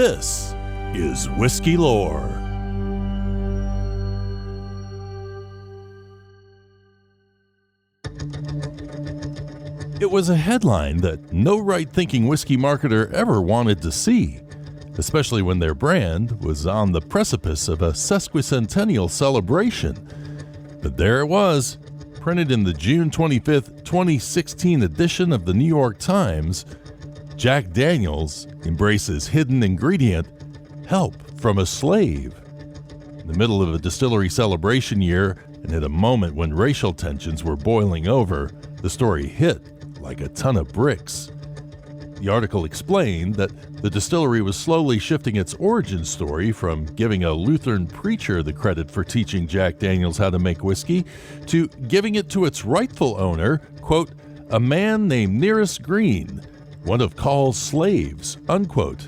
This is Whiskey Lore. It was a headline that no right-thinking whiskey marketer ever wanted to see, especially when their brand was on the precipice of a sesquicentennial celebration. But there it was, printed in the June 25th, 2016 edition of the New York Times. Jack Daniel's embraces hidden ingredient, help from a slave. In the middle of a distillery celebration year, and at a moment when racial tensions were boiling over, the story hit like a ton of bricks. The article explained that the distillery was slowly shifting its origin story from giving a Lutheran preacher the credit for teaching Jack Daniel's how to make whiskey to giving it to its rightful owner, quote, a man named Nearest Green, one of Call's slaves, unquote.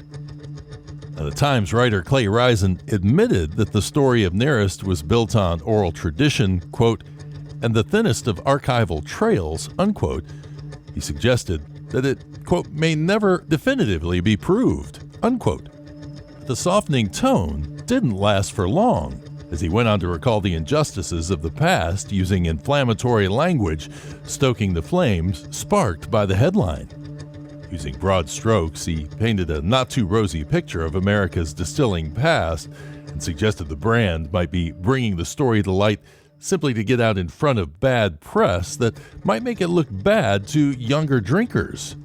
Now, the Times writer Clay Risen admitted that the story of Nearest was built on oral tradition, quote, and the thinnest of archival trails, unquote. He suggested that it, quote, may never definitively be proved, unquote. The softening tone didn't last for long, as he went on to recall the injustices of the past using inflammatory language, stoking the flames sparked by the headline. Using broad strokes, he painted a not-too-rosy picture of America's distilling past and suggested the brand might be bringing the story to light simply to get out in front of bad press that might make it look bad to younger drinkers.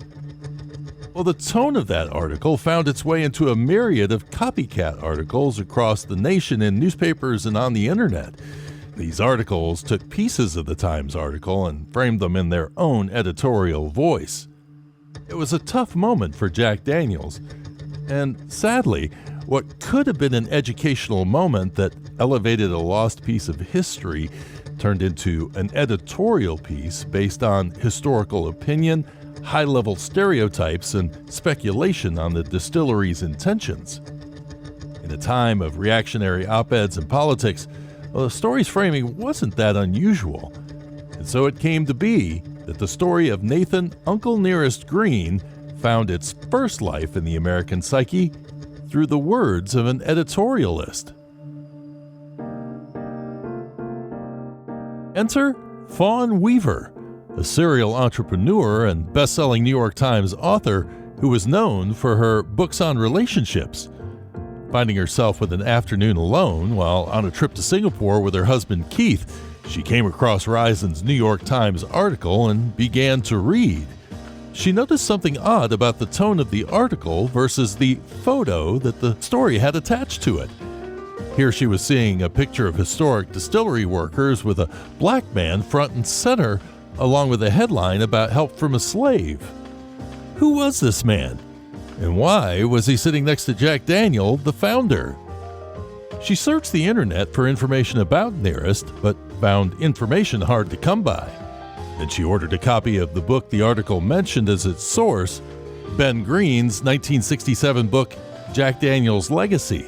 Well, the tone of that article found its way into a myriad of copycat articles across the nation in newspapers and on the internet. These articles took pieces of the Times article and framed them in their own editorial voice. It was a tough moment for Jack Daniel's, and sadly, what could have been an educational moment that elevated a lost piece of history turned into an editorial piece based on historical opinion, high-level stereotypes, and speculation on the distillery's intentions. In a time of reactionary op-eds and politics, the story's framing wasn't that unusual, and so it came to be that the story of Nathan Uncle Nearest Green found its first life in the American psyche through the words of an editorialist. Enter Fawn Weaver, a serial entrepreneur and best-selling New York Times author who was known for her books on relationships. Finding herself with an afternoon alone while on a trip to Singapore with her husband Keith, she came across Risen's New York Times article and began to read. She noticed something odd about the tone of the article versus the photo that the story had attached to it. Here she was seeing a picture of historic distillery workers with a black man front and center, along with a headline about help from a slave. Who was this man? And why was he sitting next to Jack Daniel, the founder? She searched the internet for information about Nearest, but found information hard to come by. Then she ordered a copy of the book the article mentioned as its source, Ben Green's 1967 book, Jack Daniel's Legacy.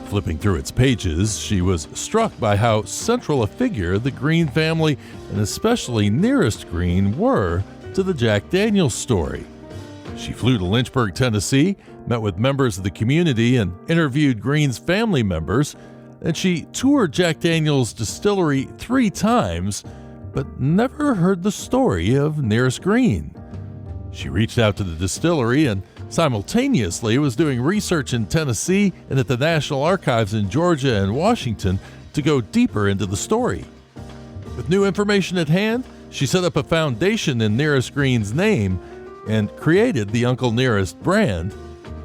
Flipping through its pages, she was struck by how central a figure the Green family, and especially Nearest Green, were to the Jack Daniel's story. She flew to Lynchburg, Tennessee, met with members of the community, and interviewed Green's family members, and she toured Jack Daniel's distillery 3 times, but never heard the story of Nearest Green. She reached out to the distillery and simultaneously was doing research in Tennessee and at the National Archives in Georgia and Washington to go deeper into the story. With new information at hand, she set up a foundation in Nearest Green's name and created the Uncle Nearest brand.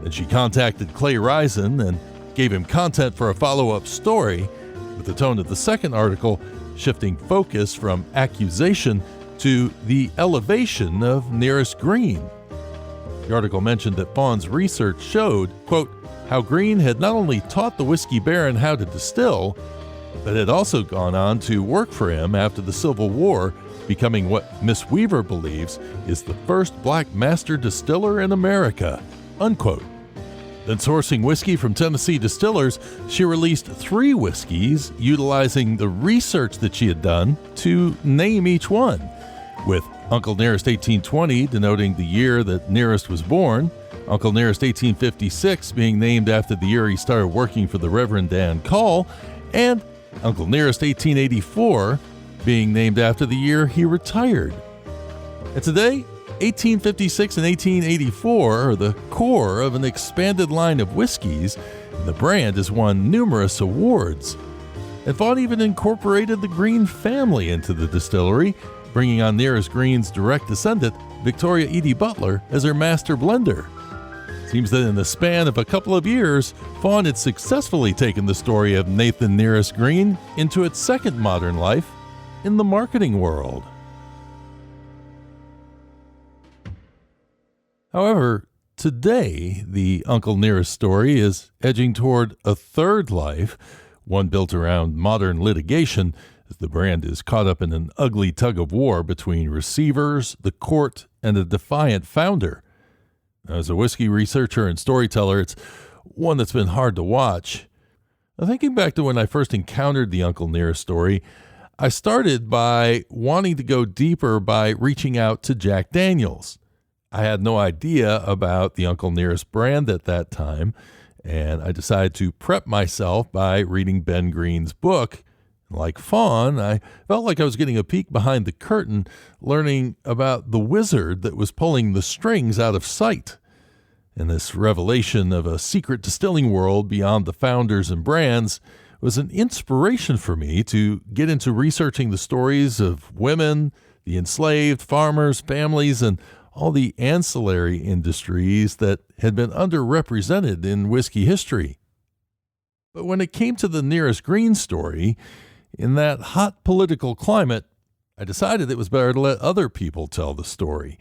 Then she contacted Clay Risen and gave him content for a follow-up story, with the tone of the second article shifting focus from accusation to the elevation of Nearest Green. The article mentioned that Fawn's research showed, quote, how Green had not only taught the whiskey baron how to distill, but had also gone on to work for him after the Civil War, becoming what Miss Weaver believes is the first black master distiller in America, unquote. Then sourcing whiskey from Tennessee distillers, she released 3 whiskeys utilizing the research that she had done to name each one, with Uncle Nearest 1820 denoting the year that Nearest was born, Uncle Nearest 1856 being named after the year he started working for the Reverend Dan Call, and Uncle Nearest 1884 being named after the year he retired. And today, 1856 and 1884 are the core of an expanded line of whiskeys, and the brand has won numerous awards. And Fawn even incorporated the Green family into the distillery, bringing on Nearest Green's direct descendant, Victoria Edie Butler, as her master blender. Seems that in the span of a couple of years, Fawn had successfully taken the story of Nathan Nearest Green into its second modern life in the marketing world. However, today, the Uncle Nearest story is edging toward a third life, one built around modern litigation, as the brand is caught up in an ugly tug-of-war between receivers, the court, and a defiant founder. As a whiskey researcher and storyteller, it's one that's been hard to watch. Now, thinking back to when I first encountered the Uncle Nearest story, I started by wanting to go deeper by reaching out to Jack Daniels. I had no idea about the Uncle Nearest brand at that time, and I decided to prep myself by reading Ben Green's book. Like Fawn, I felt like I was getting a peek behind the curtain, learning about the wizard that was pulling the strings out of sight. And this revelation of a secret distilling world beyond the founders and brands was an inspiration for me to get into researching the stories of women, the enslaved, farmers, families, and all the ancillary industries that had been underrepresented in whiskey history. But when it came to the Nearest Green story, in that hot political climate, I decided it was better to let other people tell the story.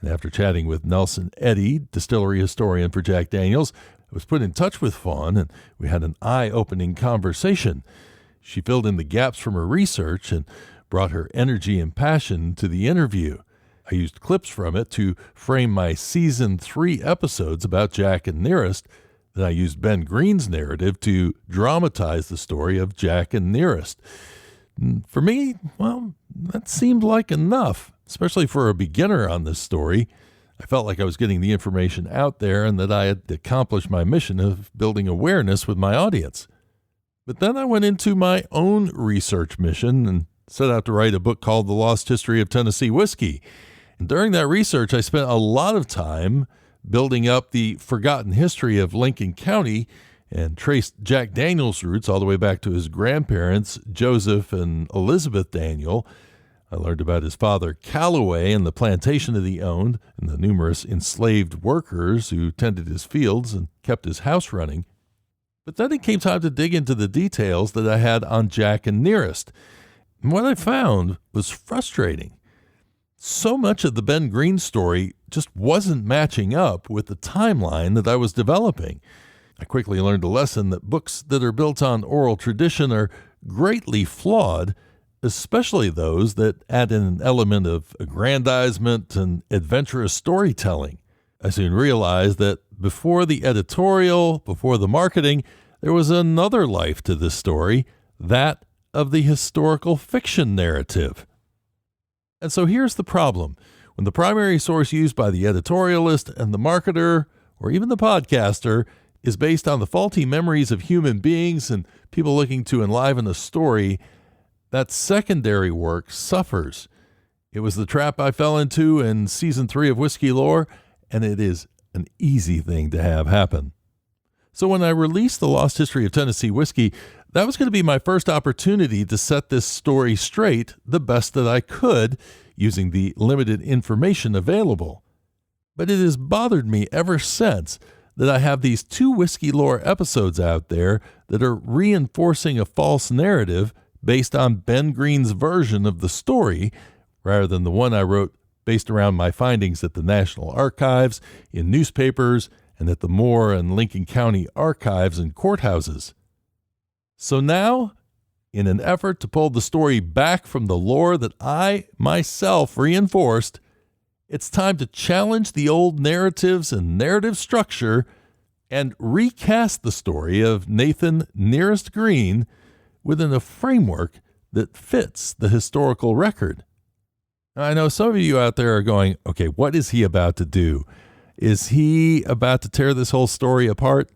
And after chatting with Nelson Eddy, distillery historian for Jack Daniels, I was put in touch with Fawn, and we had an eye-opening conversation. She filled in the gaps from her research and brought her energy and passion to the interview. I used clips from it to frame my Season 3 episodes about Jack and Nearest. Then I used Ben Green's narrative to dramatize the story of Jack and Nearest. For me, well, that seemed like enough, especially for a beginner on this story. I felt like I was getting the information out there and that I had accomplished my mission of building awareness with my audience. But then I went into my own research mission and set out to write a book called The Lost History of Tennessee Whiskey. And during that research, I spent a lot of time building up the forgotten history of Lincoln County and traced Jack Daniels' roots all the way back to his grandparents, Joseph and Elizabeth Daniel. I learned about his father, Callaway, and the plantation that he owned, and the numerous enslaved workers who tended his fields and kept his house running. But then it came time to dig into the details that I had on Jack and Nearest. And what I found was frustrating. So much of the Ben Green story just wasn't matching up with the timeline that I was developing. I quickly learned a lesson that books that are built on oral tradition are greatly flawed, especially those that add in an element of aggrandizement and adventurous storytelling. I soon realized that before the editorial, before the marketing, there was another life to this story, that of the historical fiction narrative. And so here's the problem. When the primary source used by the editorialist and the marketer, or even the podcaster, is based on the faulty memories of human beings and people looking to enliven a story, that secondary work suffers. It was the trap I fell into in Season 3 of Whiskey Lore, and it is an easy thing to have happen. So when I released The Lost History of Tennessee Whiskey, that was going to be my first opportunity to set this story straight the best that I could using the limited information available. But it has bothered me ever since that I have these 2 Whiskey Lore episodes out there that are reinforcing a false narrative based on Ben Green's version of the story, rather than the one I wrote based around my findings at the National Archives, in newspapers, and at the Moore and Lincoln County archives and courthouses. So now, in an effort to pull the story back from the lore that I myself reinforced, it's time to challenge the old narratives and narrative structure and recast the story of Nathan Nearest Green within a framework that fits the historical record. Now, I know some of you out there are going, okay, what is he about to do? Is he about to tear this whole story apart?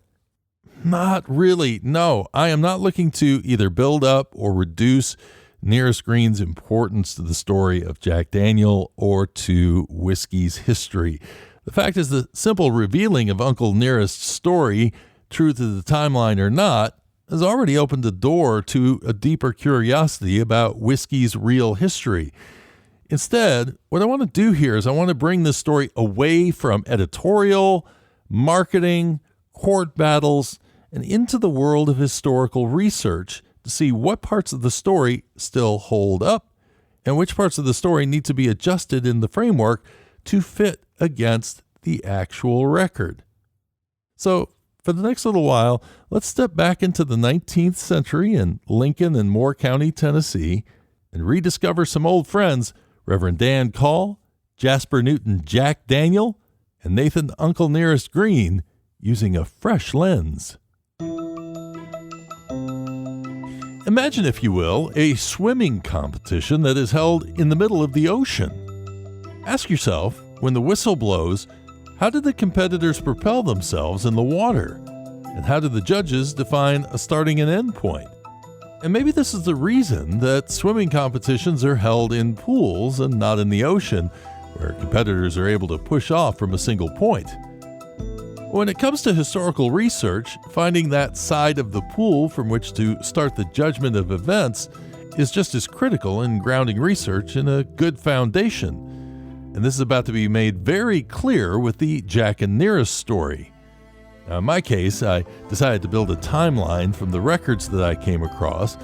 Not really. No, I am not looking to either build up or reduce Nearest Green's importance to the story of Jack Daniel or to whiskey's history. The fact is, the simple revealing of Uncle Nearest's story, true to the timeline or not, has already opened the door to a deeper curiosity about whiskey's real history. Instead, what I want to do here is I want to bring this story away from editorial, marketing, court battles, and into the world of historical research to see what parts of the story still hold up and which parts of the story need to be adjusted in the framework to fit against the actual record. So, for the next little while, let's step back into the 19th century in Lincoln and Moore County, Tennessee, and rediscover some old friends, Reverend Dan Call, Jasper Newton Jack Daniel, and Nathan Uncle Nearest Green, using a fresh lens. Imagine, if you will, a swimming competition that is held in the middle of the ocean. Ask yourself, when the whistle blows, how did the competitors propel themselves in the water? And how did the judges define a starting and end point? And maybe this is the reason that swimming competitions are held in pools and not in the ocean, where competitors are able to push off from a single point. When it comes to historical research, finding that side of the pool from which to start the judgment of events is just as critical in grounding research in a good foundation. And this is about to be made very clear with the Jack and Nearest story. Now, in my case, I decided to build a timeline from the records that I came across.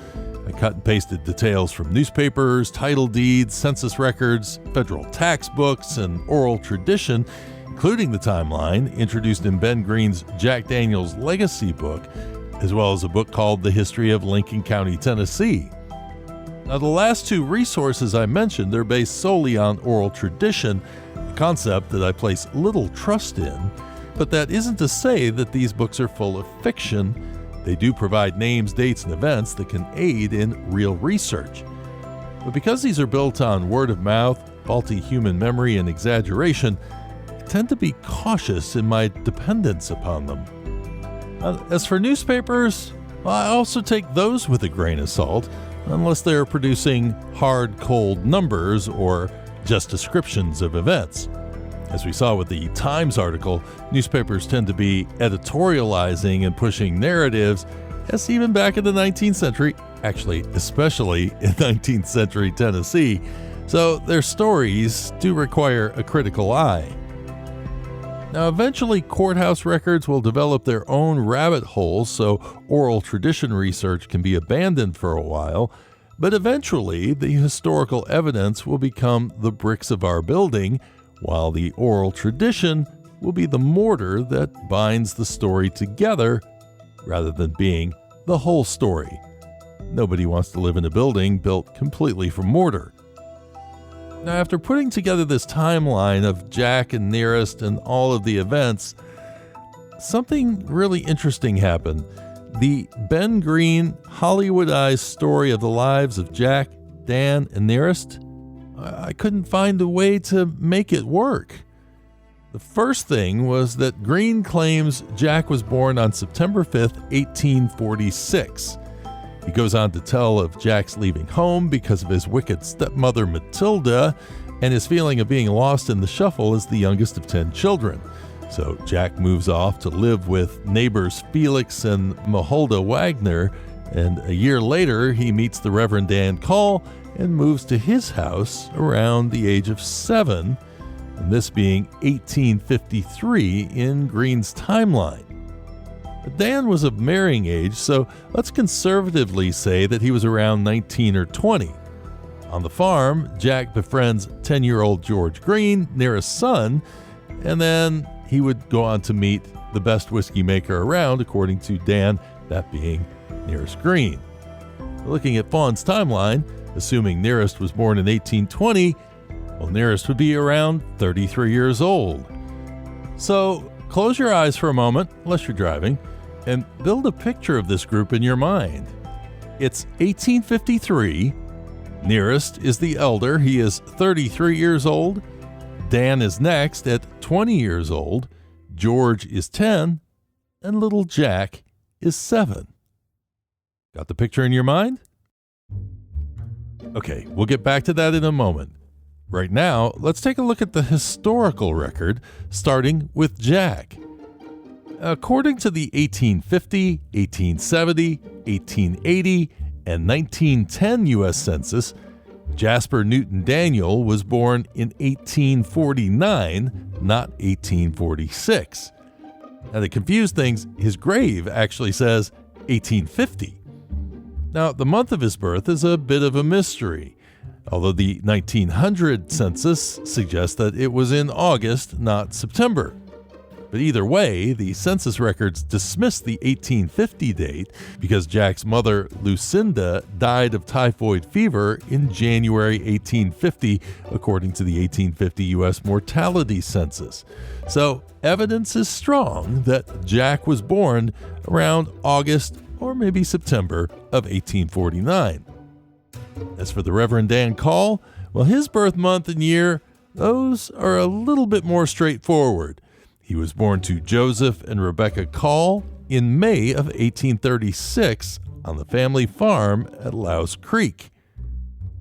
I cut and pasted details from newspapers, title deeds, census records, federal tax books, and oral tradition, including the timeline introduced in Ben Green's Jack Daniel's Legacy book, as well as a book called The History of Lincoln County, Tennessee. Now, the last two resources I mentioned are based solely on oral tradition, a concept that I place little trust in, but that isn't to say that these books are full of fiction. They do provide names, dates, and events that can aid in real research. But because these are built on word of mouth, faulty human memory, and exaggeration, I tend to be cautious in my dependence upon them. As for newspapers, I also take those with a grain of salt, unless they are producing hard, cold numbers or just descriptions of events. As we saw with the Times article, newspapers tend to be editorializing and pushing narratives, as even back in the 19th century, actually especially in 19th century Tennessee, so their stories do require a critical eye. Now, eventually, courthouse records will develop their own rabbit holes, so oral tradition research can be abandoned for a while, but eventually the historical evidence will become the bricks of our building, while the oral tradition will be the mortar that binds the story together rather than being the whole story. Nobody wants to live in a building built completely from mortar. Now, after putting together this timeline of Jack and Nearest and all of the events, something really interesting happened. The Ben Green Hollywoodized story of the lives of Jack, Dan, and Nearest, I couldn't find a way to make it work. The first thing was that Green claims Jack was born on September 5th, 1846. He goes on to tell of Jack's leaving home because of his wicked stepmother Matilda and his feeling of being lost in the shuffle as the youngest of 10 children. So Jack moves off to live with neighbors Felix and Maholda Wagner, and a year later he meets the Reverend Dan Call and moves to his house around the age of 7, and this being 1853 in Green's timeline. Dan was of marrying age, so let's conservatively say that he was around 19 or 20. On the farm, Jack befriends 10-year-old George Green, Nearest's son, and then he would go on to meet the best whiskey maker around, according to Dan, that being Nearest Green. Looking at Fawn's timeline, assuming Nearest was born in 1820, well, Nearest would be around 33 years old. So close your eyes for a moment, unless you're driving, and build a picture of this group in your mind. It's 1853. Nearest is the elder. He is 33 years old. Dan is next at 20 years old, George is 10, and little Jack is 7. Got the picture in your mind? Okay, we'll get back to that in a moment. Right now, let's take a look at the historical record, starting with Jack. According to the 1850, 1870, 1880, and 1910 U.S. Census, Jasper Newton Daniel was born in 1849, not 1846. Now, to confuse things, his grave actually says 1850. Now, the month of his birth is a bit of a mystery, although the 1900 census suggests that it was in August, not September. But either way, the census records dismiss the 1850 date because Jack's mother, Lucinda, died of typhoid fever in January 1850, according to the 1850 U.S. mortality census. So evidence is strong that Jack was born around August or maybe September of 1849. As for the Reverend Dan Call, well, his birth month and year, those are a little bit more straightforward. He was born to Joseph and Rebecca Call in May of 1836 on the family farm at Louse Creek.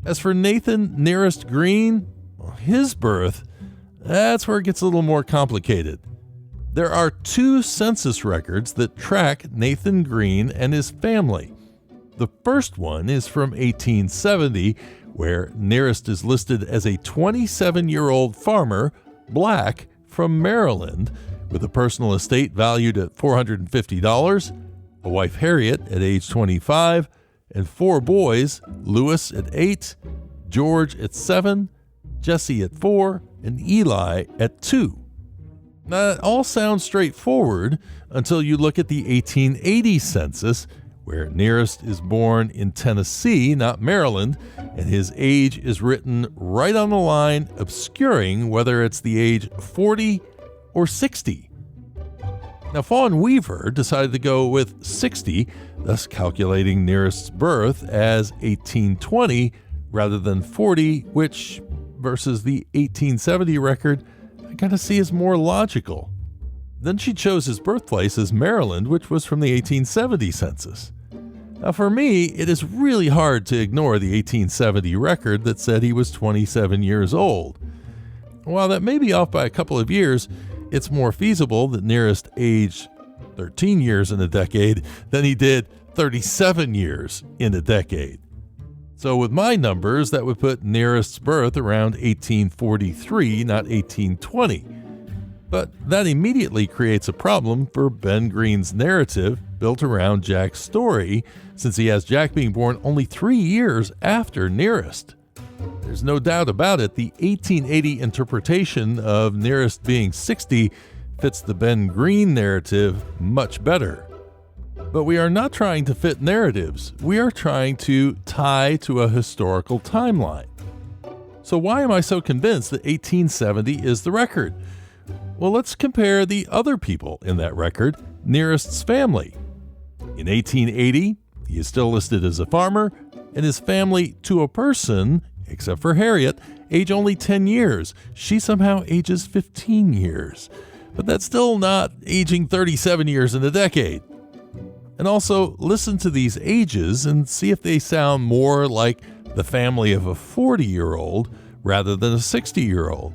As for Nathan Nearest Green, well, his birth, that's where it gets a little more complicated. There are 2 census records that track Nathan Green and his family. The first one is from 1870, where Nearest is listed as a 27-year-old farmer, black, from Maryland, with a personal estate valued at $450, a wife Harriet at age 25, and 4 boys, Lewis at 8, George at 7, Jesse at 4, and Eli at 2. Now, that all sounds straightforward until you look at the 1880 census, where Nearest is born in Tennessee, not Maryland, and his age is written right on the line, obscuring whether it's the age 40 or 60. Now, Fawn Weaver decided to go with 60, thus calculating Nearest's birth as 1820 rather than 40, which, versus the 1870 record, I gotta see is more logical. Then she chose his birthplace as Maryland, which was from the 1870 census. Now, for me, it is really hard to ignore the 1870 record that said he was 27 years old. While that may be off by a couple of years, it's more feasible that Nearest aged 13 years in a decade than he did 37 years in a decade. So with my numbers, that would put Nearest's birth around 1843, not 1820. But that immediately creates a problem for Ben Green's narrative built around Jack's story, since he has Jack being born only 3 years after Nearest. There's no doubt about it, the 1880 interpretation of Nearest being 60 fits the Ben Green narrative much better. But we are not trying to fit narratives, we are trying to tie to a historical timeline. So why am I so convinced that 1870 is the record? Well, let's compare the other people in that record, Nearest's family. In 1880, he is still listed as a farmer, and his family to a person, except for Harriet, age only 10 years. She somehow ages 15 years. But that's still not aging 37 years in a decade. And also, listen to these ages and see if they sound more like the family of a 40-year-old rather than a 60-year-old.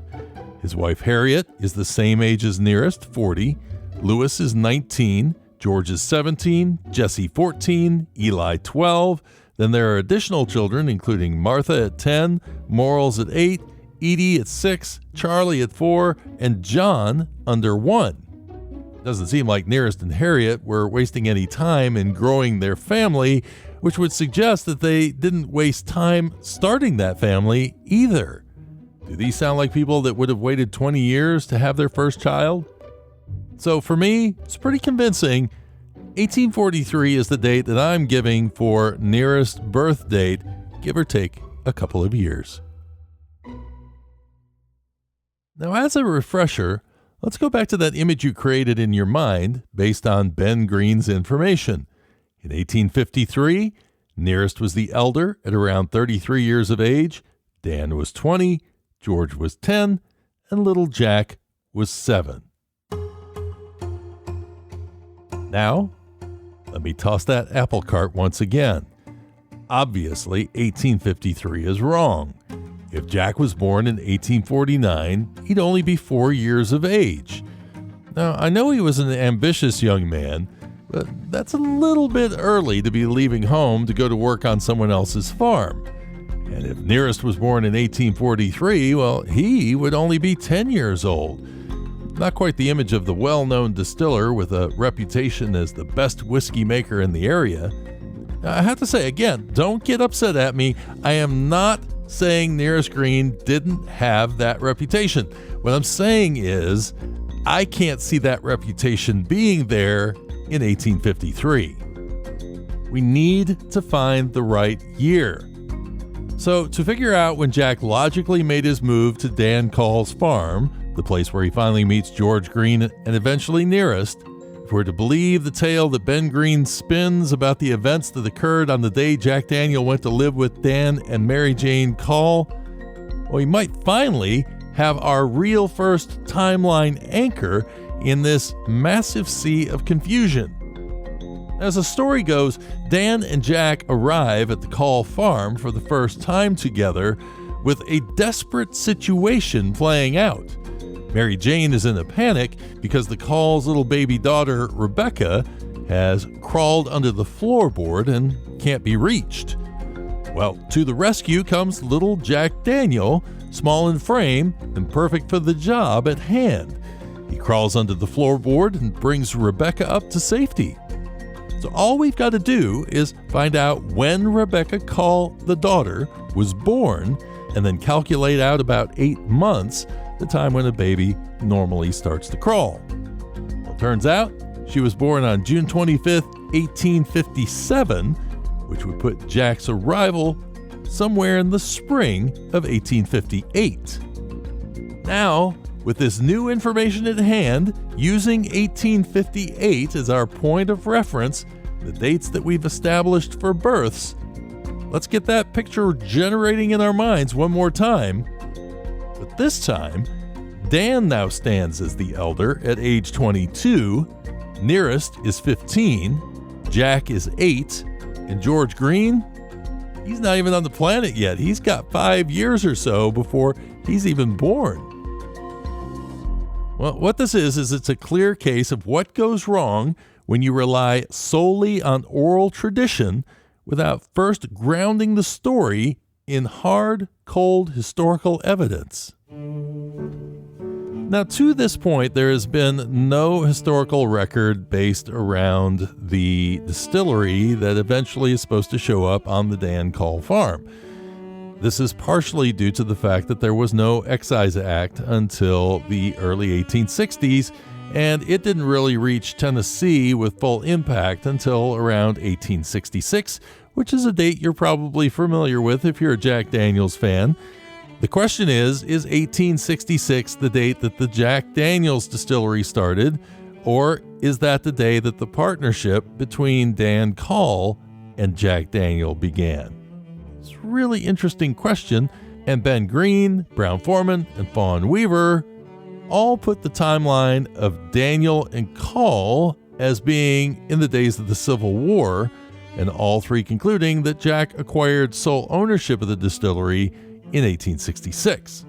His wife Harriet is the same age as Nearest, 40. Lewis is 19. George is 17. Jesse 14. Eli 12. Then there are additional children, including Martha at 10, Morals at 8, Edie at 6, Charlie at 4, and John under 1. Doesn't seem like Nearest and Harriet were wasting any time in growing their family, which would suggest that they didn't waste time starting that family either. Do these sound like people that would have waited 20 years to have their first child? So for me, it's pretty convincing. 1843 is the date that I'm giving for Nearest's birth date, give or take a couple of years. Now, as a refresher, let's go back to that image you created in your mind based on Ben Green's information. In 1853, Nearest was the elder at around 33 years of age, Dan was 20, George was 10, and little Jack was 7. Now, let me toss that apple cart once again. Obviously, 1853 is wrong. If Jack was born in 1849, he'd only be 4 years of age. Now, I know he was an ambitious young man, but that's a little bit early to be leaving home to go to work on someone else's farm. And if Nearest was born in 1843, well, he would only be 10 years old. Not quite the image of the well-known distiller with a reputation as the best whiskey maker in the area. I have to say, again, don't get upset at me. I am not saying Nearest Green didn't have that reputation. What I'm saying is, I can't see that reputation being there in 1853. We need to find the right year. So to figure out when Jack logically made his move to Dan Call's farm, the place where he finally meets George Green and eventually Nearest, if we're to believe the tale that Ben Green spins about the events that occurred on the day Jack Daniel went to live with Dan and Mary Jane Call, well, we might finally have our real first timeline anchor in this massive sea of confusion. As the story goes, Dan and Jack arrive at the Call farm for the first time together with a desperate situation playing out. Mary Jane is in a panic because the Call's little baby daughter, Rebecca, has crawled under the floorboard and can't be reached. Well, to the rescue comes little Jack Daniel, small in frame and perfect for the job at hand. He crawls under the floorboard and brings Rebecca up to safety. So all we've got to do is find out when Rebecca Call, the daughter, was born, and then calculate out about 8 months, the time when a baby normally starts to crawl. Well, turns out she was born on June 25th, 1857, which would put Jack's arrival somewhere in the spring of 1858. Now, with this new information at hand, using 1858 as our point of reference, the dates that we've established for births, let's get that picture generating in our minds one more time. But this time, Dan now stands as the elder at age 22, Nearest is 15, Jack is 8, and George Green, he's not even on the planet yet. He's got 5 years or so before he's even born. Well, what this is it's a clear case of what goes wrong when you rely solely on oral tradition without first grounding the story in hard, cold historical evidence. Now, to this point, there has been no historical record based around the distillery that eventually is supposed to show up on the Dan Call farm. This is partially due to the fact that there was no Excise Act until the early 1860s, and it didn't really reach Tennessee with full impact until around 1866, which is a date you're probably familiar with if you're a Jack Daniel's fan. The question is 1866 the date that the Jack Daniel's distillery started, or is that the day that the partnership between Dan Call and Jack Daniel began? It's a really interesting question, and Ben Green, Brown-Forman, and Fawn Weaver all put the timeline of Daniel and Call as being in the days of the Civil War, and all three concluding that Jack acquired sole ownership of the distillery in 1866.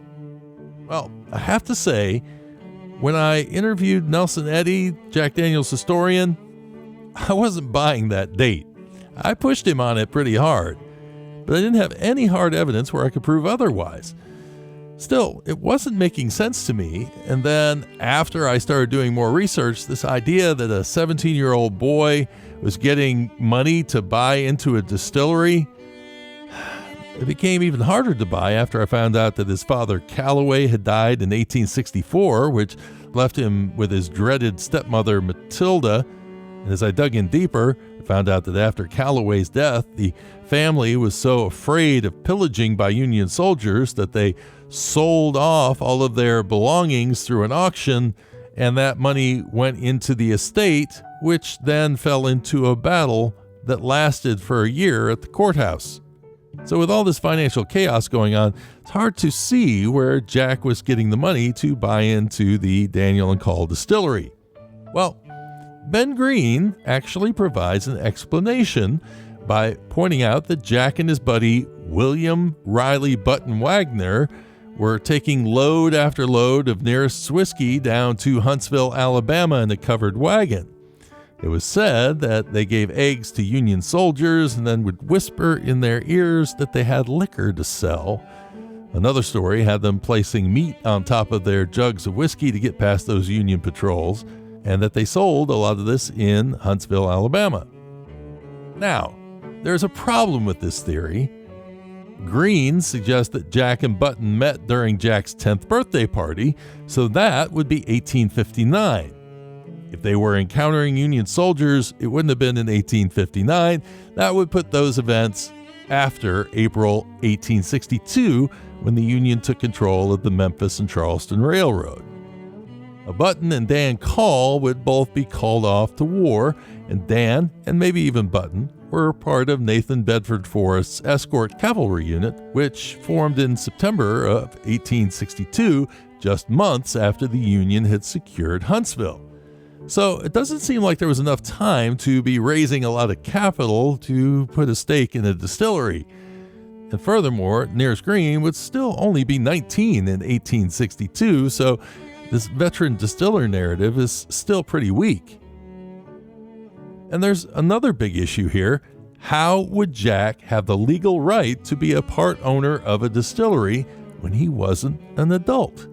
Well, I have to say, when I interviewed Nelson Eddy, Jack Daniel's historian, I wasn't buying that date. I pushed him on it pretty hard, but I didn't have any hard evidence where I could prove otherwise. Still, it wasn't making sense to me, and then after I started doing more research, this idea that a 17-year-old boy was getting money to buy into a distillery, it became even harder to buy after I found out that his father Calloway had died in 1864, which left him with his dreaded stepmother Matilda. And as I dug in deeper, I found out that after Calloway's death, the family was so afraid of pillaging by Union soldiers that they sold off all of their belongings through an auction, and that money went into the estate, which then fell into a battle that lasted for a year at the courthouse. So with all this financial chaos going on, it's hard to see where Jack was getting the money to buy into the Daniel and Call distillery. Well, Ben Green actually provides an explanation by pointing out that Jack and his buddy William Riley Button Wagner were taking load after load of Nearest's whiskey down to Huntsville, Alabama in a covered wagon. It was said that they gave eggs to Union soldiers and then would whisper in their ears that they had liquor to sell. Another story had them placing meat on top of their jugs of whiskey to get past those Union patrols, and that they sold a lot of this in Huntsville, Alabama. Now, there's a problem with this theory. Green suggests that Jack and Button met during Jack's 10th birthday party, so that would be 1859. If they were encountering Union soldiers, it wouldn't have been in 1859. That would put those events after April 1862, when the Union took control of the Memphis and Charleston Railroad. Button and Dan Call would both be called off to war, and Dan, and maybe even Button, were part of Nathan Bedford Forrest's escort cavalry unit, which formed in September of 1862, just months after the Union had secured Huntsville. So it doesn't seem like there was enough time to be raising a lot of capital to put a stake in a distillery. And furthermore, Nearest Green would still only be 19 in 1862, so this veteran distiller narrative is still pretty weak. And there's another big issue here. How would Jack have the legal right to be a part owner of a distillery when he wasn't an adult?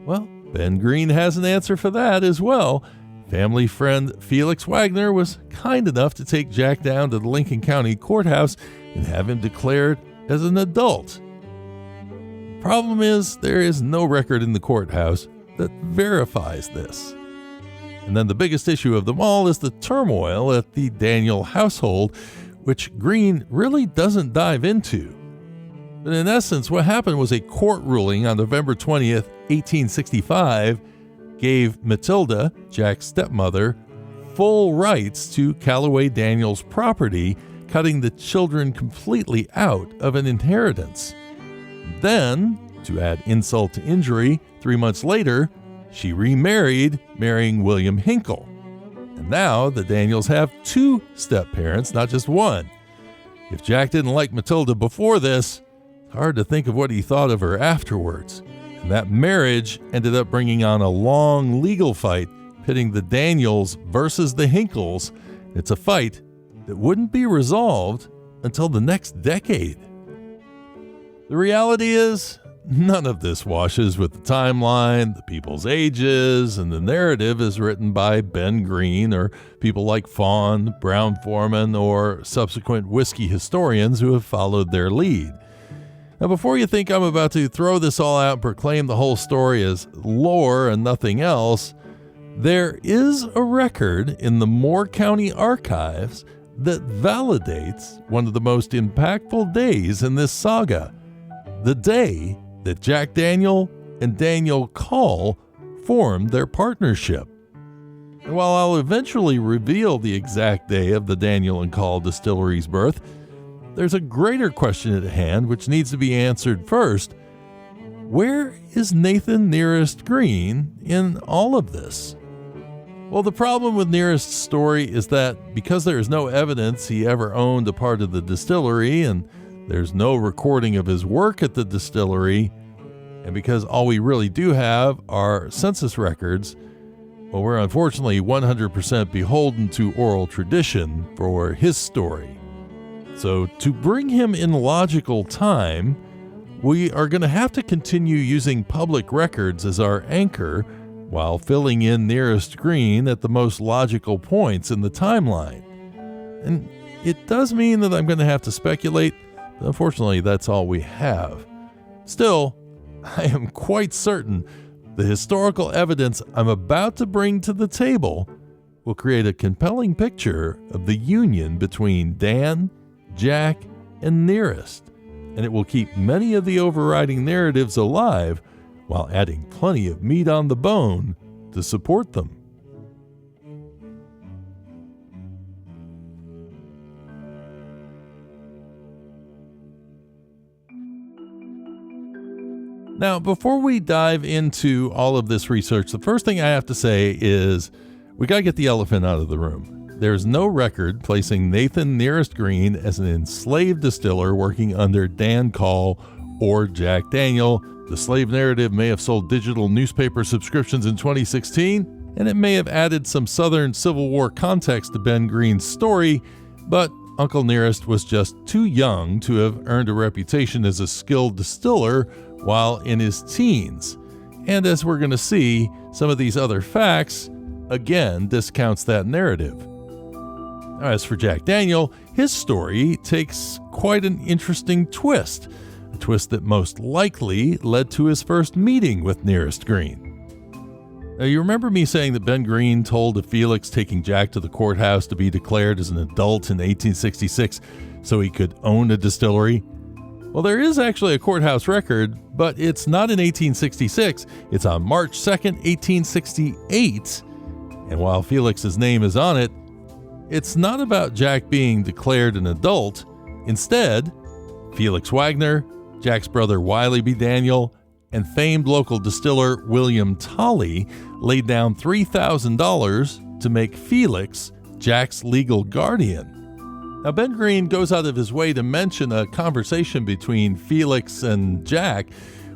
Well, Ben Green has an answer for that as well. Family friend Felix Wagner was kind enough to take Jack down to the Lincoln County Courthouse and have him declared as an adult. Problem is, there is no record in the courthouse that verifies this. And then the biggest issue of them all is the turmoil at the Daniel household, which Green really doesn't dive into. But in essence, what happened was a court ruling on November 20th, 1865, gave Matilda, Jack's stepmother, full rights to Callaway Daniels' property, cutting the children completely out of an inheritance. Then, to add insult to injury, 3 months later, she remarried, marrying William Hinkle. And now the Daniels have 2 step-parents, not just one. If Jack didn't like Matilda before this, it's hard to think of what he thought of her afterwards. And that marriage ended up bringing on a long legal fight pitting the Daniels versus the Hinkles. It's a fight that wouldn't be resolved until the next decade. The reality is, none of this washes with the timeline, the people's ages, and the narrative is written by Ben Green or people like Fawn, Brown-Forman, or subsequent whiskey historians who have followed their lead. Now, before you think I'm about to throw this all out and proclaim the whole story as lore and nothing else, there is a record in the Moore County Archives that validates one of the most impactful days in this saga, the day that Jack Daniel and Daniel Call formed their partnership. And while I'll eventually reveal the exact day of the Daniel and Call distillery's birth, there's a greater question at hand which needs to be answered first. Where is Nathan Nearest Green in all of this? Well, the problem with Nearest's story is that because there is no evidence he ever owned a part of the distillery, and there's no recording of his work at the distillery, and because all we really do have are census records, well, we're unfortunately 100% beholden to oral tradition for his story. So to bring him in logical time, we are going to have to continue using public records as our anchor while filling in Nearest Green at the most logical points in the timeline. And it does mean that I'm going to have to speculate, but unfortunately that's all we have. Still, I am quite certain the historical evidence I'm about to bring to the table will create a compelling picture of the union between Dan, Jack, and Nearest, and it will keep many of the overriding narratives alive while adding plenty of meat on the bone to support them. Now, before we dive into all of this research, the first thing I have to say is we got to get the elephant out of the room. There's no record placing Nathan Nearest Green as an enslaved distiller working under Dan Call or Jack Daniel. The slave narrative may have sold digital newspaper subscriptions in 2016, and it may have added some Southern Civil War context to Ben Green's story, but Uncle Nearest was just too young to have earned a reputation as a skilled distiller while in his teens. And as we're going to see, some of these other facts, again, discounts that narrative. As for Jack Daniel, his story takes quite an interesting twist, a twist that most likely led to his first meeting with Nearest Green. Now, you remember me saying that Ben Green told of Felix taking Jack to the courthouse to be declared as an adult in 1866 so he could own a distillery? Well, there is actually a courthouse record, but it's not in 1866. It's on March 2nd, 1868. And while Felix's name is on it, it's not about Jack being declared an adult. Instead, Felix Wagner, Jack's brother Wiley B. Daniel, and famed local distiller William Tolley laid down $3,000 to make Felix Jack's legal guardian. Now, Ben Green goes out of his way to mention a conversation between Felix and Jack,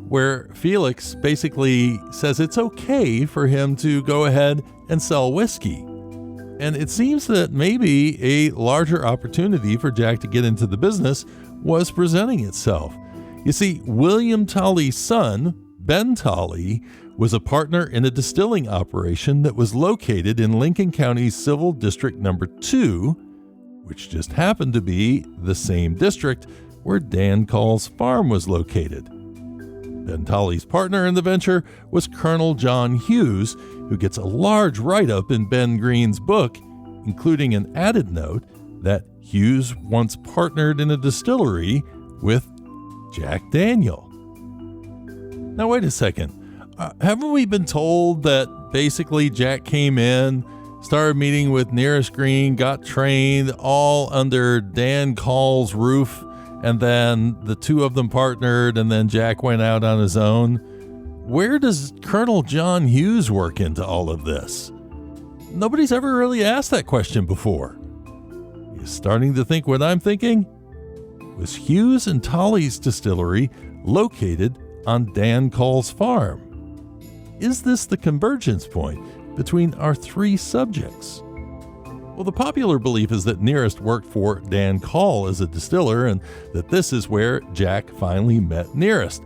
where Felix basically says it's okay for him to go ahead and sell whiskey. And it seems that maybe a larger opportunity for Jack to get into the business was presenting itself. You see, William Tolley's son, Ben Tolley, was a partner in a distilling operation that was located in Lincoln County's Civil District Number 2, which just happened to be the same district where Dan Call's farm was located. Ben Tolley's partner in the venture was Colonel John Hughes, who gets a large write-up in Ben Green's book, including an added note that Hughes once partnered in a distillery with Jack Daniel. Now, wait a second. Haven't we been told that basically Jack came in, started meeting with Nearest Green, got trained all under Dan Call's roof, and then the two of them partnered, and then Jack went out on his own? Where does Colonel John Hughes work into all of this? Nobody's ever really asked that question before. You starting to think what I'm thinking? Was Hughes and Tolley's distillery located on Dan Call's farm? Is this the convergence point between our three subjects? Well, the popular belief is that Nearest worked for Dan Call as a distiller and that this is where Jack finally met Nearest.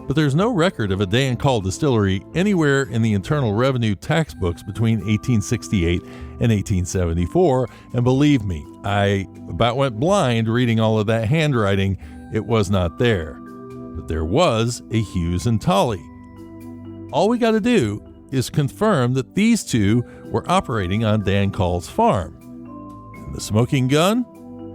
But there's no record of a Dan Call distillery anywhere in the Internal Revenue tax books between 1868 and 1874. And believe me, I about went blind reading all of that handwriting. It was not there. But there was a Hughes and Tolley. All we got to do is confirm that these two were operating on Dan Call's farm. And the smoking gun?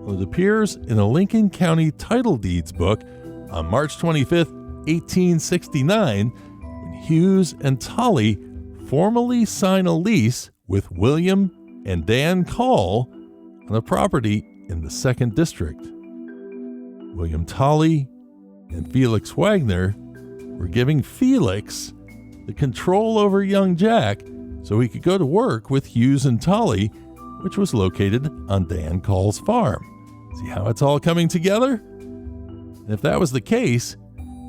Well, it appears in a Lincoln County title deeds book on March 25th, 1869, when Hughes and Tolley formally sign a lease with William and Dan Call on a property in the 2nd District. William Tolley and Felix Wagner were giving Felix the control over young Jack so he could go to work with Hughes and Tolley, which was located on Dan Call's farm. See how it's all coming together? And if that was the case,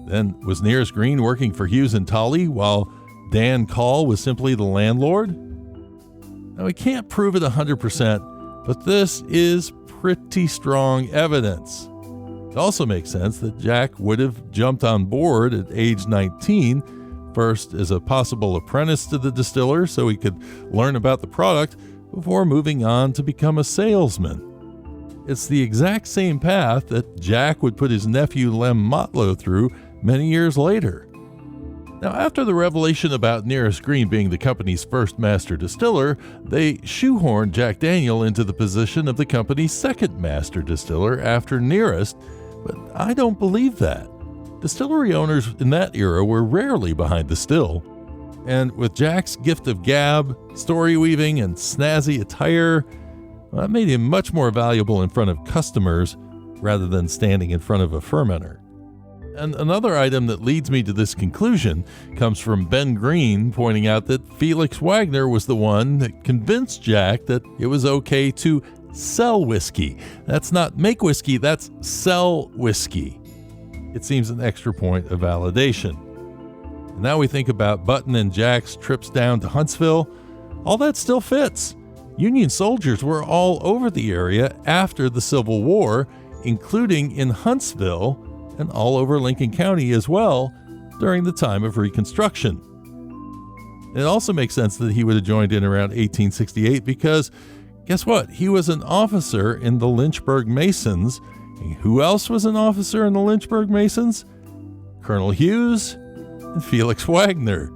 then was Nearest Green working for Hughes and Tolley while Dan Call was simply the landlord? Now, we can't prove it 100%, but this is pretty strong evidence. It also makes sense that Jack would have jumped on board at age 19, first as a possible apprentice to the distiller so he could learn about the product before moving on to become a salesman. It's the exact same path that Jack would put his nephew Lem Motlow through many years later. Now, after the revelation about Nearest Green being the company's first master distiller, they shoehorned Jack Daniel into the position of the company's second master distiller after Nearest, but I don't believe that. Distillery owners in that era were rarely behind the still, and with Jack's gift of gab, story weaving, and snazzy attire, that made him much more valuable in front of customers rather than standing in front of a fermenter. And another item that leads me to this conclusion comes from Ben Green pointing out that Felix Wagner was the one that convinced Jack that it was okay to sell whiskey. That's not make whiskey, that's sell whiskey. It seems an extra point of validation. And now we think about Button and Jack's trips down to Huntsville. All that still fits. Union soldiers were all over the area after the Civil War, including in Huntsville and all over Lincoln County as well during the time of Reconstruction. It also makes sense that he would have joined in around 1868 because, guess what? He was an officer in the Lynchburg Masons. And who else was an officer in the Lynchburg Masons? Colonel Hughes and Felix Wagner.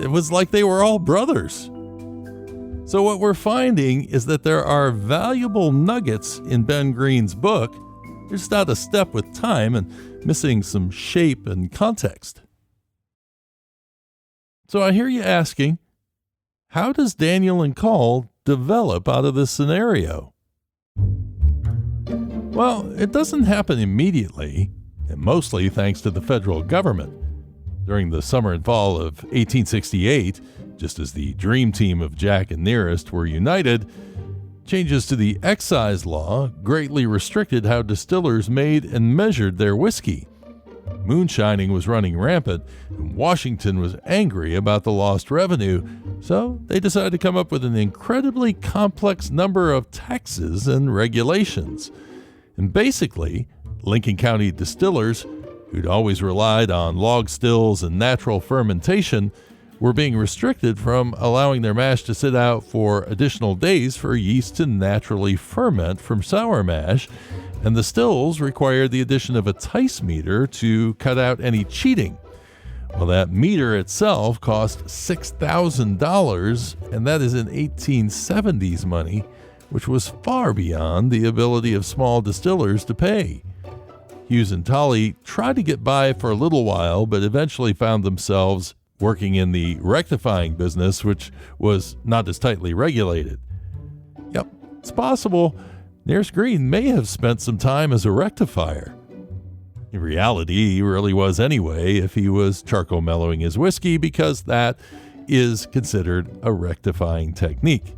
It was like they were all brothers. So what we're finding is that there are valuable nuggets in Ben Green's book. They're just out of step with time and missing some shape and context. So I hear you asking, how does Daniel and Call develop out of this scenario? Well, it doesn't happen immediately, and mostly thanks to the federal government. During the summer and fall of 1868, just as the dream team of Jack and Nearest were united, changes to the excise law greatly restricted how distillers made and measured their whiskey. Moonshining was running rampant, and Washington was angry about the lost revenue, so they decided to come up with an incredibly complex number of taxes and regulations. And basically, Lincoln County distillers, who'd always relied on log stills and natural fermentation, were being restricted from allowing their mash to sit out for additional days for yeast to naturally ferment from sour mash, and the stills required the addition of a Tice meter to cut out any cheating. Well, that meter itself cost $6,000, and that is in 1870s money, which was far beyond the ability of small distillers to pay. Hughes and Tolley tried to get by for a little while, but eventually found themselves working in the rectifying business, which was not as tightly regulated. Yep, it's possible Nearest Green may have spent some time as a rectifier. In reality, he really was anyway if he was charcoal mellowing his whiskey, because that is considered a rectifying technique.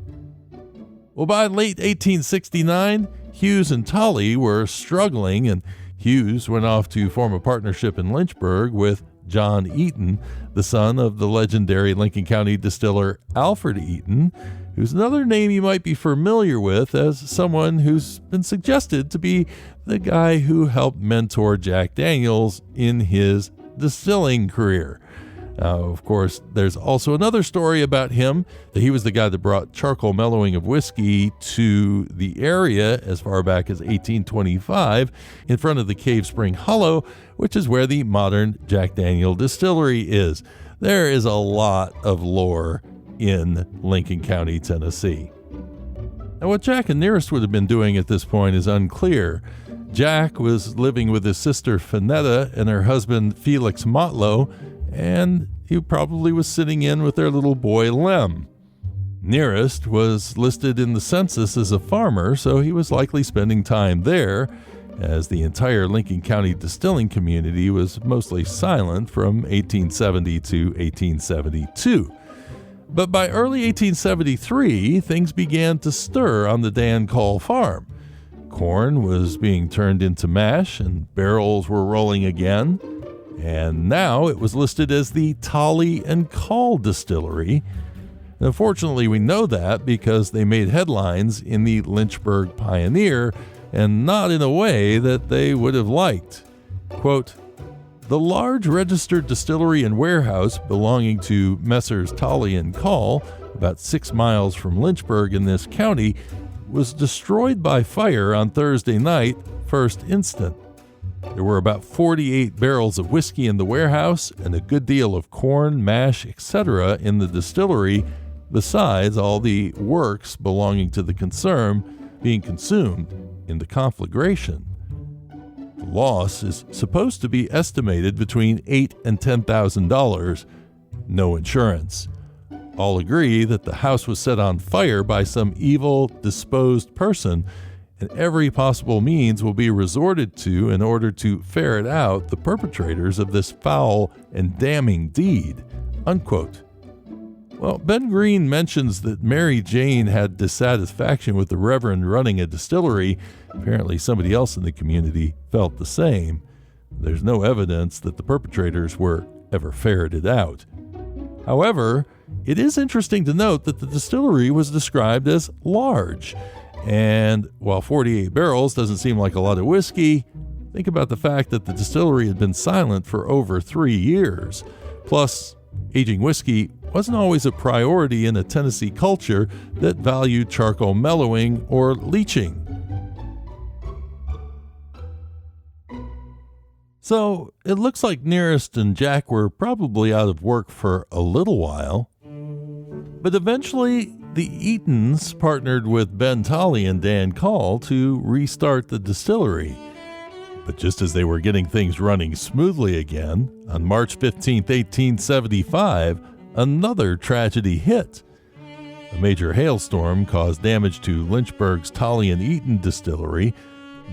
Well, by late 1869, Hughes and Tolley were struggling, and Hughes went off to form a partnership in Lynchburg with John Eaton, the son of the legendary Lincoln County distiller Alfred Eaton, who's another name you might be familiar with as someone who's been suggested to be the guy who helped mentor Jack Daniels in his distilling career. Of course, there's also another story about him, that he was the guy that brought charcoal mellowing of whiskey to the area as far back as 1825 in front of the Cave Spring Hollow, which is where the modern Jack Daniel distillery is. There is a lot of lore in Lincoln County, Tennessee. Now, what Jack and Nearest would have been doing at this point is unclear. Jack was living with his sister Finetta and her husband Felix Motlow, and he probably was sitting in with their little boy Lem. Nearest was listed in the census as a farmer, so he was likely spending time there, as the entire Lincoln County distilling community was mostly silent from 1870 to 1872. But by early 1873, things began to stir on the Dan Call farm. Corn was being turned into mash, and barrels were rolling again. And now it was listed as the Tolley and Call Distillery. Unfortunately, we know that because they made headlines in the Lynchburg Pioneer, and not in a way that they would have liked. Quote, "The large registered distillery and warehouse belonging to Messrs. Tolley and Call, about 6 miles from Lynchburg in this county, was destroyed by fire on Thursday night, 1st instant. There were about 48 barrels of whiskey in the warehouse and a good deal of corn, mash, etc. in the distillery, besides all the works belonging to the concern being consumed in the conflagration. The loss is supposed to be estimated between $8,000 and $10,000. No insurance. All agree that the house was set on fire by some evil, disposed person, and every possible means will be resorted to in order to ferret out the perpetrators of this foul and damning deed," unquote. Well, Ben Green mentions that Mary Jane had dissatisfaction with the Reverend running a distillery. Apparently somebody else in the community felt the same. There's no evidence that the perpetrators were ever ferreted out. However, it is interesting to note that the distillery was described as large. And while 48 barrels doesn't seem like a lot of whiskey, think about the fact that the distillery had been silent for over 3 years. Plus, aging whiskey wasn't always a priority in a Tennessee culture that valued charcoal mellowing or leaching. So it looks like Nearest and Jack were probably out of work for a little while. But eventually, the Eatons partnered with Ben Tolley and Dan Call to restart the distillery. But just as they were getting things running smoothly again, on March 15, 1875, another tragedy hit. A major hailstorm caused damage to Lynchburg's Tolley and Eaton distillery,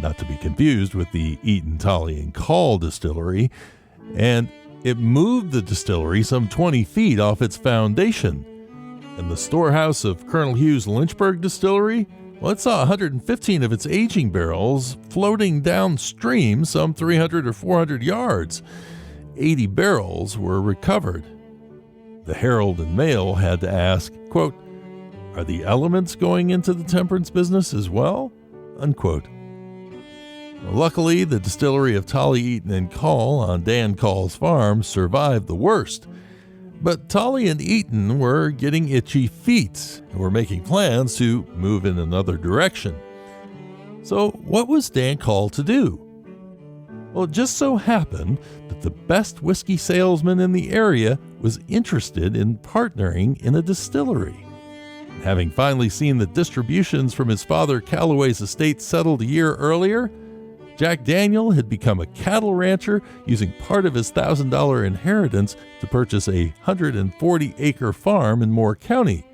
not to be confused with the Eaton, Tolley, and Call distillery, and it moved the distillery some 20 feet off its foundation. And the storehouse of Colonel Hughes' Lynchburg distillery, well, it saw 115 of its aging barrels floating downstream some 300 or 400 yards. 80 barrels were recovered. The Herald and Mail had to ask, quote, "Are the elements going into the temperance business as well?" unquote. Luckily, the distillery of Tolley, Eaton, and Call on Dan Call's farm survived the worst. But Tolley and Eaton were getting itchy feet and were making plans to move in another direction. So what was Dan Call to do? Well, it just so happened that the best whiskey salesman in the area was interested in partnering in a distillery. Having finally seen the distributions from his father Calloway's estate settled a year earlier, Jack Daniel had become a cattle rancher using part of his $1,000 inheritance to purchase a 140-acre farm in Moore County.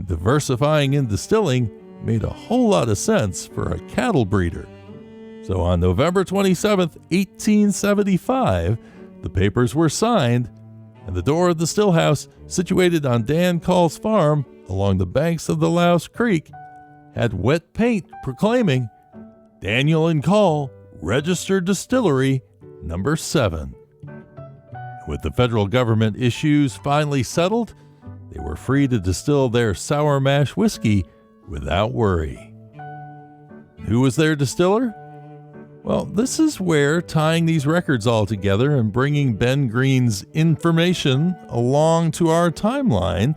Diversifying in distilling made a whole lot of sense for a cattle breeder. So on November 27, 1875, the papers were signed, and the door of the still house, situated on Dan Call's farm along the banks of the Louse Creek, had wet paint proclaiming Daniel and Call, Registered Distillery, Number 7. With the federal government issues finally settled, they were free to distill their sour mash whiskey without worry. Who was their distiller? Well, this is where tying these records all together and bringing Ben Green's information along to our timeline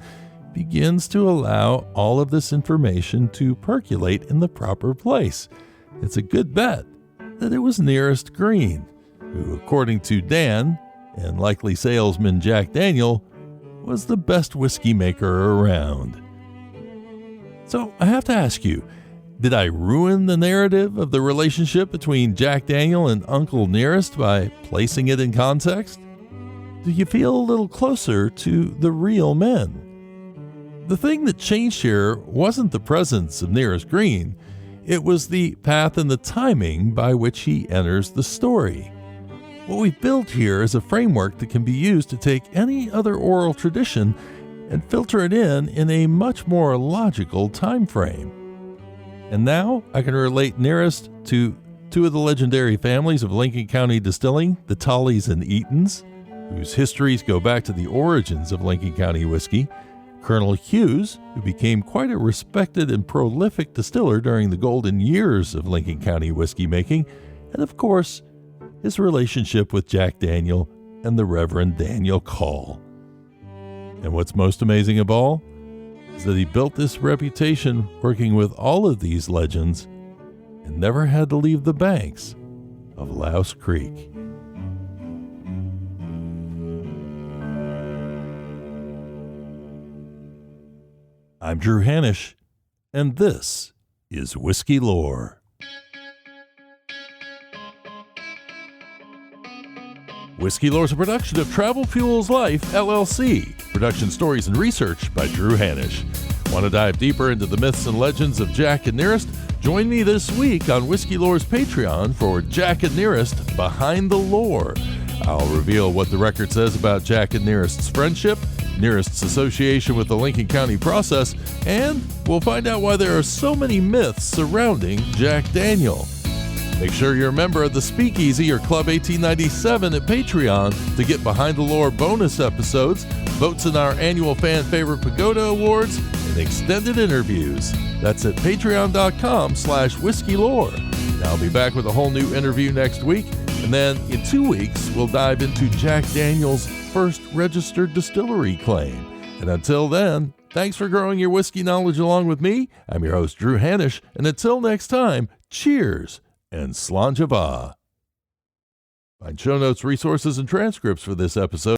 begins to allow all of this information to percolate in the proper place. It's a good bet that it was Nearest Green, who, according to Dan and likely salesman Jack Daniel, was the best whiskey maker around. So I have to ask you, did I ruin the narrative of the relationship between Jack Daniel and Uncle Nearest by placing it in context? Do you feel a little closer to the real men? The thing that changed here wasn't the presence of Nearest Green. It was the path and the timing by which he enters the story. What we've built here is a framework that can be used to take any other oral tradition and filter it in a much more logical time frame. And now I can relate Nearest to two of the legendary families of Lincoln County distilling, the Tolleys and Eatons, whose histories go back to the origins of Lincoln County whiskey, Colonel Hughes, who became quite a respected and prolific distiller during the golden years of Lincoln County whiskey making, and of course, his relationship with Jack Daniel and the Reverend Daniel Call. And what's most amazing of all is that he built this reputation working with all of these legends and never had to leave the banks of Louse Creek. I'm Drew Hanisch, and this is Whiskey Lore. Whiskey Lore is a production of Travel Fuels Life, LLC. Production stories and research by Drew Hanisch. Want to dive deeper into the myths and legends of Jack and Nearest? Join me this week on Whiskey Lore's Patreon for Jack and Nearest Behind the Lore. I'll reveal what the record says about Jack and Nearest's friendship, Nearest's association with the Lincoln County process, and we'll find out why there are so many myths surrounding Jack Daniel. Make sure you're a member of the Speakeasy or Club 1897 at Patreon to get Behind the Lore bonus episodes, votes in our annual Fan Favorite Pagoda Awards, and extended interviews. That's at patreon.com/whiskeylore. Now I'll be back with a whole new interview next week, and then in 2 weeks, we'll dive into Jack Daniel's first registered distillery claim. And until then, thanks for growing your whiskey knowledge along with me. I'm your host, Drew Hanisch, and until next time, cheers and Slanjava. Find show notes, resources, and transcripts for this episode